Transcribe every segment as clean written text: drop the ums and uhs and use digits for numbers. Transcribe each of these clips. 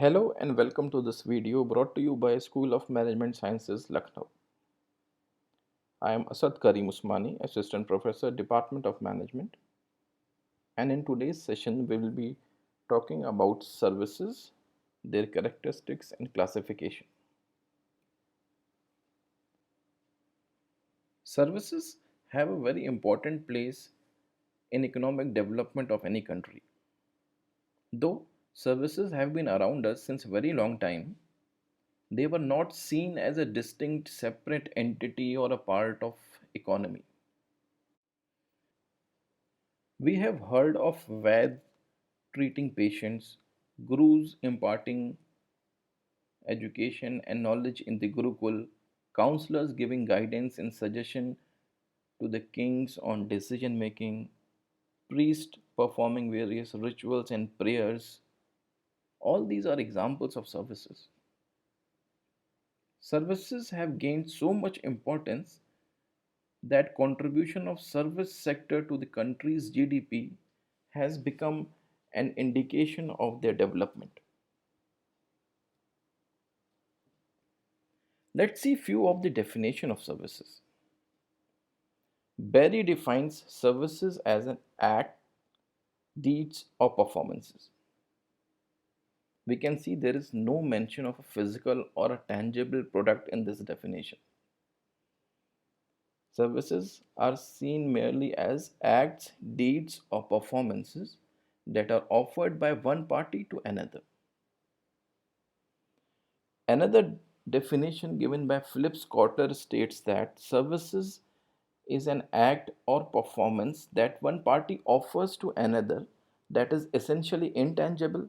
Hello and welcome to this video brought to you by School of Management Sciences, Lucknow. I am Asad Karim Usmani, Assistant Professor, Department of Management, and in today's session we will be talking about services, their characteristics and classification. Services have a very important place in economic development of any country. Though services have been around us since a very long time, they were not seen as a distinct separate entity or a part of economy. We have heard of Vaid treating patients, gurus imparting education and knowledge in the Gurukul, counselors giving guidance and suggestion to the kings on decision making, priests performing various rituals and prayers. All these are examples of services. Services have gained so much importance that contribution of service sector to the country's GDP has become an indication of their development. Let's see few of the definition of services. Berry defines services as an act, deeds or performances. We can see there is no mention of a physical or a tangible product in this definition. Services are seen merely as acts, deeds or performances that are offered by one party to another. Another definition given by Philip Scotter states that services is an act or performance that one party offers to another that is essentially intangible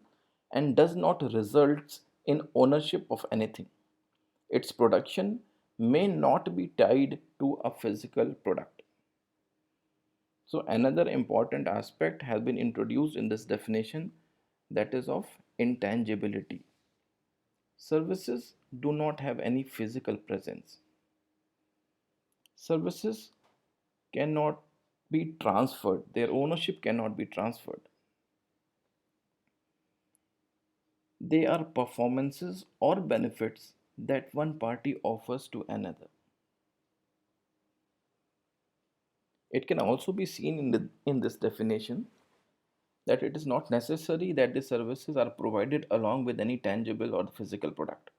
and does not result in ownership of anything. Its production may not be tied to a physical product. So another important aspect has been introduced in this definition, that is of intangibility. Services do not have any physical presence. Services cannot be transferred, their ownership cannot be transferred. They are performances or benefits that one party offers to another. It can also be seen in this definition that it is not necessary that the services are provided along with any tangible or physical product.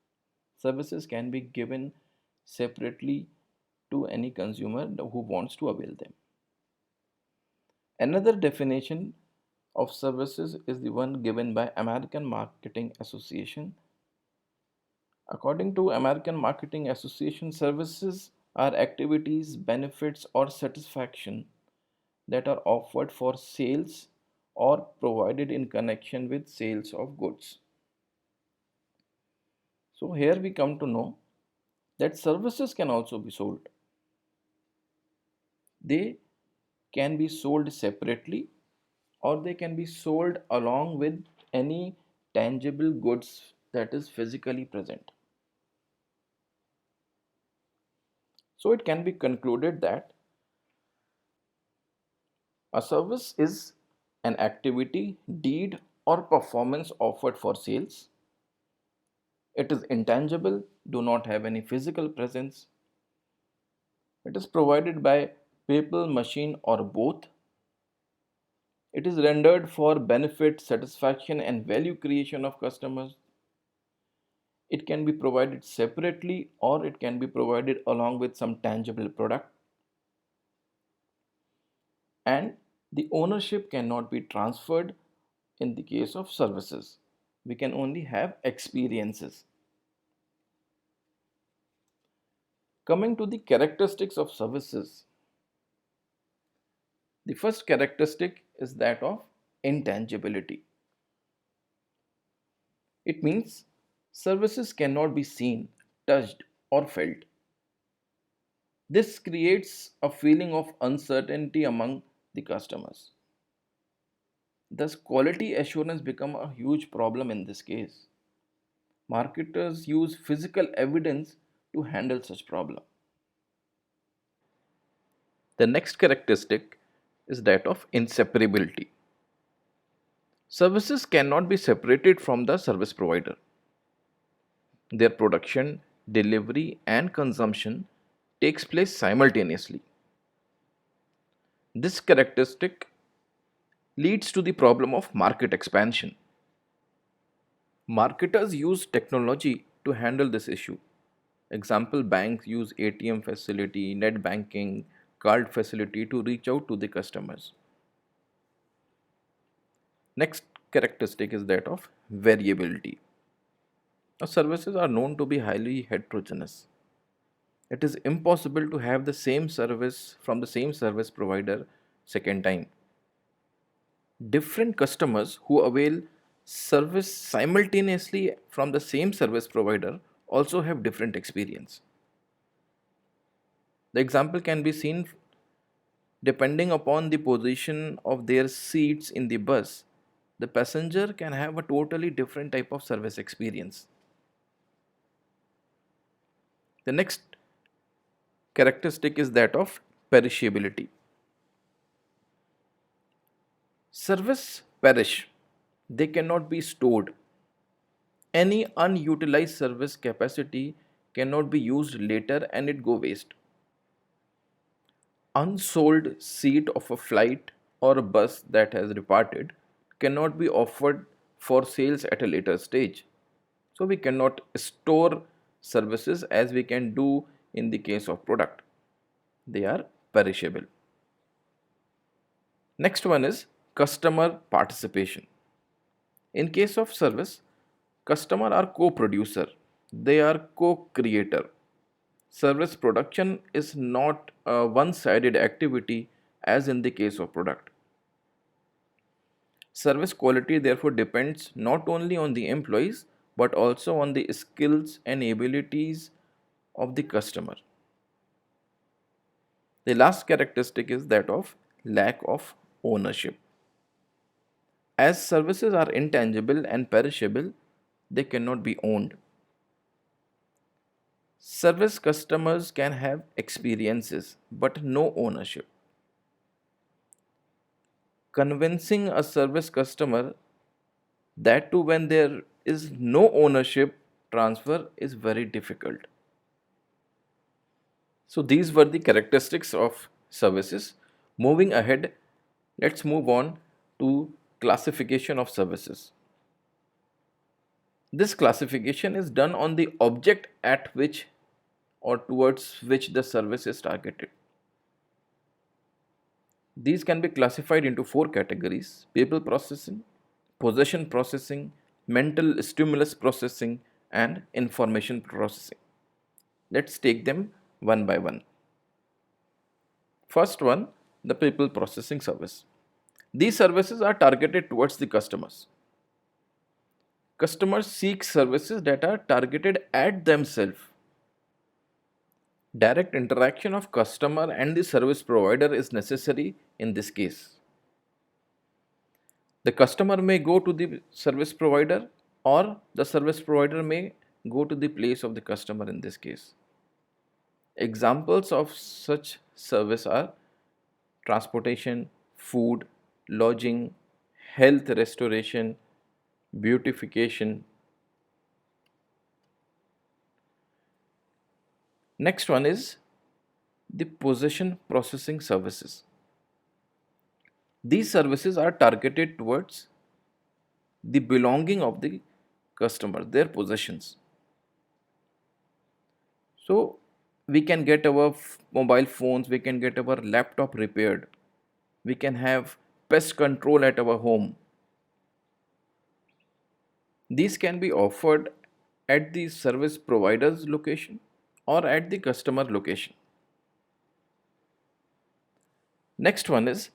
Services can be given separately to any consumer who wants to avail them. Another definition of services is the one given by American Marketing Association. According to American Marketing Association, services are activities, benefits, or satisfaction that are offered for sales or provided in connection with sales of goods. So here we come to know that services can also be sold. They can be sold separately or they can be sold along with any tangible goods that is physically present. So it can be concluded that a service is an activity, deed, or performance offered for sales. It is intangible, do not have any physical presence. It is provided by people, machine, or both. It is rendered for benefit, satisfaction, and value creation of customers. It can be provided separately or it can be provided along with some tangible product. And the ownership cannot be transferred in the case of services. We can only have experiences. Coming to the characteristics of services, the first characteristic is that of intangibility. It means services cannot be seen, touched, or felt. This creates a feeling of uncertainty among the customers. Thus, quality assurance become a huge problem in this case. Marketers use physical evidence to handle such problem. The next characteristic is that of inseparability. Services cannot be separated from the service provider. Their production, delivery, and consumption takes place simultaneously. This characteristic leads to the problem of market expansion. Marketers use technology to handle this issue. Example, banks use ATM facility, net banking, card facility to reach out to the customers. Next characteristic is that of variability. Now, services are known to be highly heterogeneous. It is impossible to have the same service from the same service provider second time. Different customers who avail service simultaneously from the same service provider also have different experience. The example can be seen depending upon the position of their seats in the bus. The passenger can have a totally different type of service experience. The next characteristic is that of perishability. Service perish, they cannot be stored. Any unutilized service capacity cannot be used later and it go waste. Unsold seat of a flight or a bus that has departed cannot be offered for sales at a later stage. So we cannot store services as we can do in the case of product. They are perishable. Next one is customer participation. In case of service, customer are co-producer, they are co-creator. Service production is not a one-sided activity as in the case of product. Service quality therefore depends not only on the employees but also on the skills and abilities of the customer. The last characteristic is that of lack of ownership. As services are intangible and perishable, they cannot be owned. Service customers can have experiences but no ownership. Convincing a service customer, that too when there is no ownership transfer, is very difficult. So these were the characteristics of services. Moving ahead, let's move on to classification of services. This classification is done on the object at which or towards which the service is targeted. These can be classified into four categories: people processing, possession processing, mental stimulus processing, and information processing. Let's take them one by one. First one, the people processing service. These services are targeted towards the customers. Customers seek services that are targeted at themselves. Direct interaction of customer and the service provider is necessary in this case. The customer may go to the service provider or the service provider may go to the place of the customer in this case. Examples of such service are transportation, food, lodging, health restoration, beautification. Next one is the possession processing services. These services are targeted towards the belonging of the customer, their possessions. So we can get our mobile phones, we can get our laptop repaired, we can have pest control at our home. These can be offered at the service provider's location or at the customer location. Next one is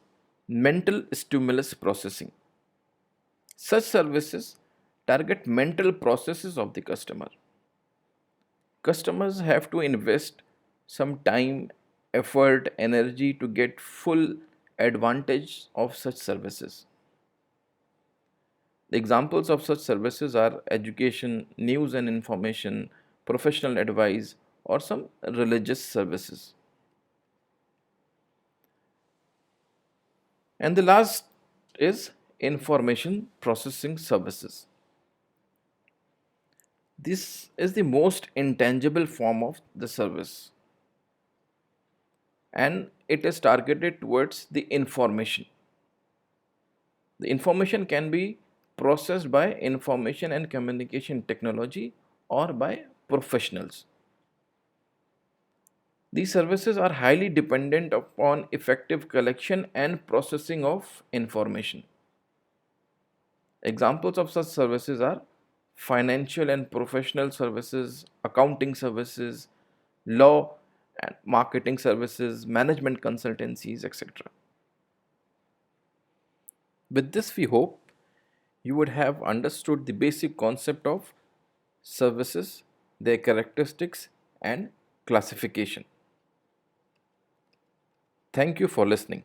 mental stimulus processing. Such services target mental processes of the customer. Customers have to invest some time, effort, energy to get full advantage of such services. The examples of such services are education, news and information, professional advice, or some religious services. And the last is information processing services. This is the most intangible form of the service, and it is targeted towards the information. The information can be processed by information and communication technology or by professionals. These services are highly dependent upon effective collection and processing of information. Examples of such services are financial and professional services, accounting services, law and marketing services, management consultancies, etc. With this, we hope you would have understood the basic concept of services, their characteristics, and classification. Thank you for listening.